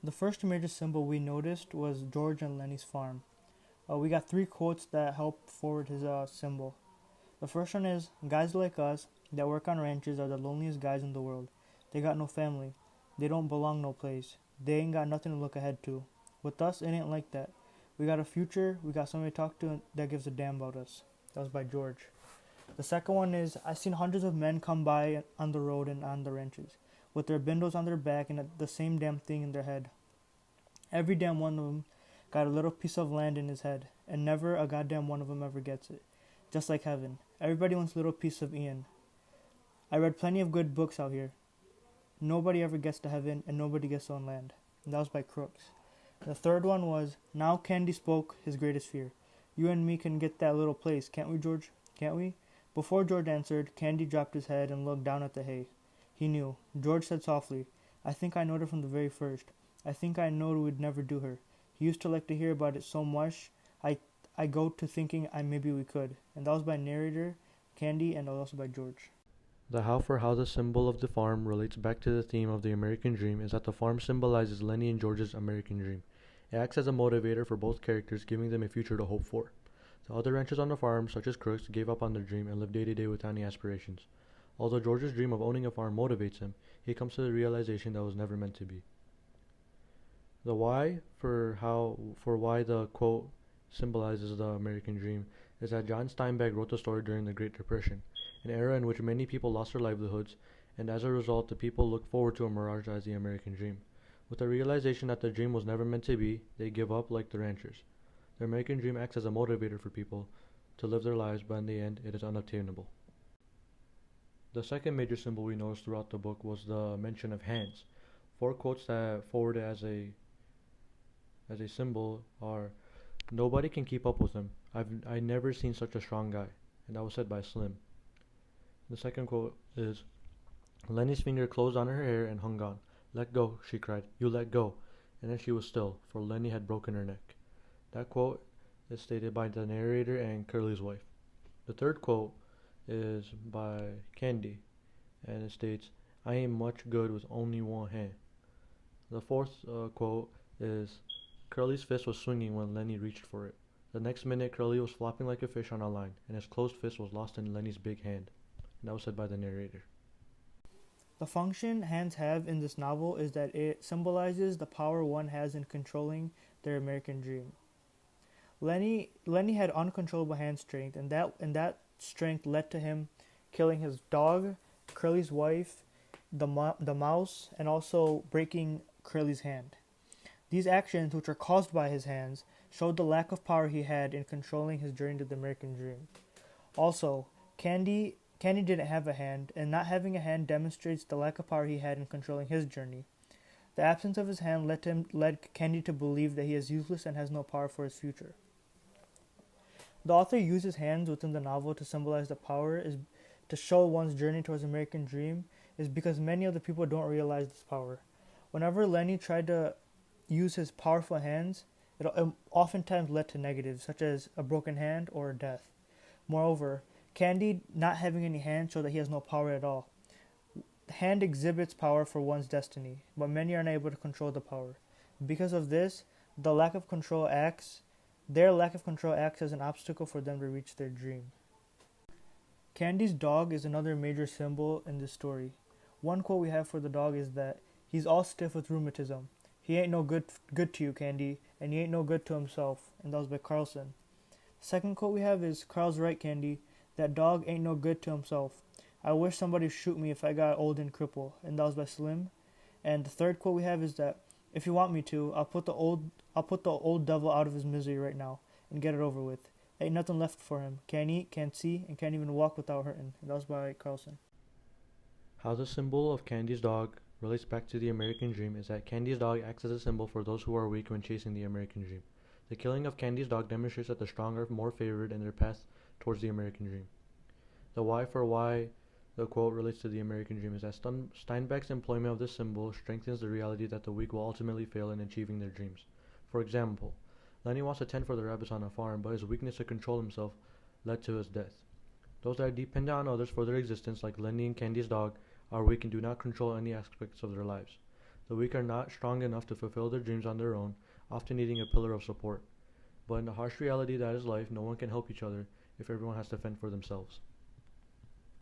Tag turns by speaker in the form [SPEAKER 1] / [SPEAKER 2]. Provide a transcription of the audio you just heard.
[SPEAKER 1] The first major symbol we noticed was George and Lenny's farm. We got three quotes that help forward his symbol. The first one is, "Guys like us that work on ranches are the loneliest guys in the world. They got no family. They don't belong no place. They ain't got nothing to look ahead to. With us, it ain't like that. We got a future. We got somebody to talk to that gives a damn about us." That was by George. The second one is, "I've seen hundreds of men come by on the road and on the ranches, with their bindles on their back and the same damn thing in their head. Every damn one of them got a little piece of land in his head, and never a goddamn one of them ever gets it. Just like heaven. Everybody wants a little piece of Ian. I read plenty of good books out here. Nobody ever gets to heaven, and nobody gets on land." And that was by Crooks. The third one was, "Now Candy spoke his greatest fear. You and me can get that little place, can't we, George? Can't we?" Before George answered, Candy dropped his head and looked down at the hay. He knew. George said softly, "I think I knowed her from the very first. I think I knowed we'd never do her. He used to like to hear about it so much, I go to thinking maybe we could." And that was by narrator, Candy, and also by George.
[SPEAKER 2] The how for how the symbol of the farm relates back to the theme of the American dream is that the farm symbolizes Lenny and George's American dream. It acts as a motivator for both characters, giving them a future to hope for. The other ranchers on the farm, such as Crooks, gave up on their dream and lived day to day without any aspirations. Although George's dream of owning a farm motivates him, he comes to the realization that it was never meant to be. The why for why the quote symbolizes the American dream is that John Steinbeck wrote the story during the Great Depression, an era in which many people lost their livelihoods, and as a result the people look forward to a mirage as the American dream. With the realization that the dream was never meant to be, they give up like the ranchers. The American dream acts as a motivator for people to live their lives, but in the end it is unattainable. The second major symbol we noticed throughout the book was the mention of hands. Four quotes that forward as a symbol are, "Nobody can keep up with him. I never seen such a strong guy," and that was said by Slim. The second quote is, "Lenny's finger closed on her hair and hung on. 'Let go,' she cried. 'You let go.' And then she was still, for Lenny had broken her neck." That quote is stated by the narrator and Curly's wife. The third quote is by Candy, and it states, "I ain't much good with only one hand." The fourth quote is, "Curly's fist was swinging when Lenny reached for it. The next minute, Curly was flopping like a fish on a line, and his closed fist was lost in Lenny's big hand." And that was said by the narrator.
[SPEAKER 1] The function hands have in this novel is that it symbolizes the power one has in controlling their American dream. Lenny had uncontrollable hand strength, and that strength led to him killing his dog, Curly's wife, the mouse, and also breaking Curly's hand. These actions, which are caused by his hands, showed the lack of power he had in controlling his journey to the American dream. Also, Candy didn't have a hand, and not having a hand demonstrates the lack of power he had in controlling his journey. The absence of his hand led Candy to believe that he is useless and has no power for his future. The author uses hands within the novel to symbolize the power is to show one's journey towards American dream is because many of the people don't realize this power. Whenever Lenny tried to use his powerful hands, it oftentimes led to negatives, such as a broken hand or death. Moreover, Candy not having any hand showed that he has no power at all. The hand exhibits power for one's destiny, but many are unable to control the power. Because of this, their lack of control acts as an obstacle for them to reach their dream. Candy's dog is another major symbol in this story. One quote we have for the dog is that, "He's all stiff with rheumatism. He ain't no good to you, Candy, and he ain't no good to himself." And that was by Carlson. The second quote we have is, "Carl's right, Candy. That dog ain't no good to himself. I wish somebody'd shoot me if I got old and crippled." And that was by Slim. And the third quote we have is that, "If you want me to, I'll put the old devil out of his misery right now and get it over with. Ain't nothing left for him. Can't eat, can't see, and can't even walk without hurting." And that was by Carlson.
[SPEAKER 2] How the symbol of Candy's dog relates back to the American dream is that Candy's dog acts as a symbol for those who are weak when chasing the American dream. The killing of Candy's dog demonstrates that the strong are more favored in their path towards the American dream. The why for why the quote relates to the American dream is that Steinbeck's employment of this symbol strengthens the reality that the weak will ultimately fail in achieving their dreams. For example, Lenny wants to tend for the rabbits on a farm, but his weakness to control himself led to his death. Those that are dependent on others for their existence, like Lenny and Candy's dog, are weak and do not control any aspects of their lives. The weak are not strong enough to fulfill their dreams on their own, often needing a pillar of support. But in the harsh reality that is life, no one can help each other if everyone has to fend for themselves.